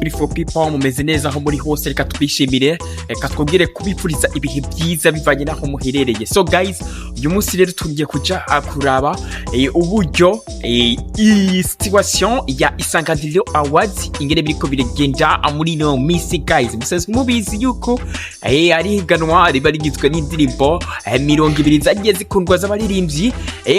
beautiful people mumeze neza aho muri hose, reka twishimire, reka twongere kubipfuriza ibihe byiza bivanye naho muherereye. So guys, uyu munsi rero tugiye kuja kuraba uburyo iyi situation ya Isanganiro Awards ingene biriko biragenda muri no misi. Guys, musanzwe mubizi yuko ari higanwa riba rigizwe n'indirimbo 20 zagiye zikundwa z'abaririmbyi,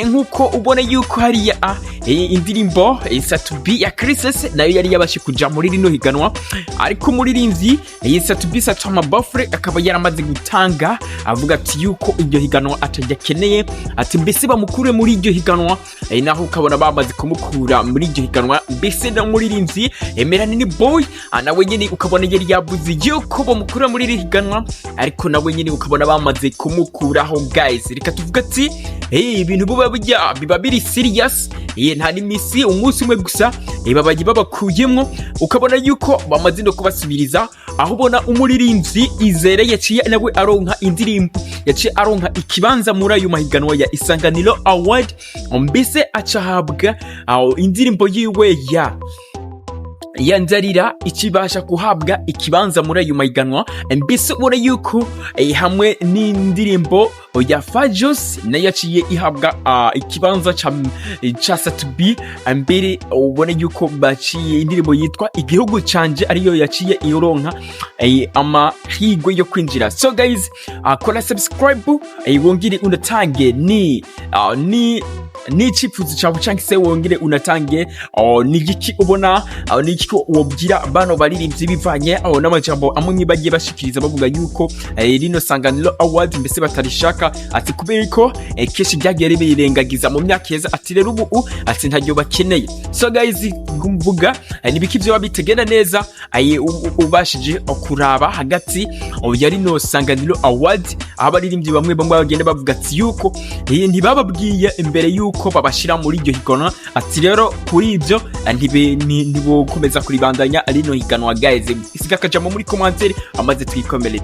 nkuko ubona yuko hariya indirimbo Satubi ya Christmas nayo yari yabashe kuja muri rino higanwa, ariko umuririmbyi Satubi Satama Bafre akaba yaramaze gutanga avuga ati yuko iryo higanwa atajakeneye, ati mbese bamukure muri iryo higanwa, naho ukabona bamaze kumukura muri iryo higanwa. Mbese na umuririmbyi Melanin Boy nawe nyene ukabona yari yavuze yuko bamukura muri iri higanwa, ariko nawe nyene ukabona bamaze kumukuraho. Guys, reka tuvuga ati ibintu biba biri serious, nta nimisi umunsi umwe gusa babaye babakuyemwo, ukabona yuko bamaze no kubasubiriza, aho ubona umuririmbyi Izere yaciye nawe aronka indirimbo, yaciye aronka ikibanza muri ayo mahiganwa ya Isanganiro Award, mbese acahabwa indirimbo yiwe yanzarira ikibasha kuhabwa ikibanza muri ayo mahiganwa. Mbese ubona yuko hamwe n'indirimbo ya Fajos nayo yaciye ihabwa ikibanza ca Satubi, mbere ubona yuko baciye indirimbo yitwa Igihugu canje ariyo yaciye ironka amahigwe yo kwinjira. So guys, kora subscribe, wongere unatange ni icifuzo cyawe cyangwa se wongere unatange nigiki ubona niki wobwira bano baririmbyi bivanye n'amajambo amwe bagiye bashikiriza bavuga yuko rino Sanganiro Award mbese batarishaka, ati kubera ko keshi byagiye birengagiza mu myaka yeza, ati rero ubu ati ntajyo bakeneye. So guys, mvuga nibiki byo babitegena neza ubashije kuraba hagati ya rino Sanganiro Award, abaririmbyi bamwe bagenda bavuga ati yuko ntibababwiye imbere yuko babashira muri iryo higanwa, ati rero kuri ibyo ntibo komeza kuribandanya rino higanwa. Guys, isiga kajamo muri commentaire amaze twikomere.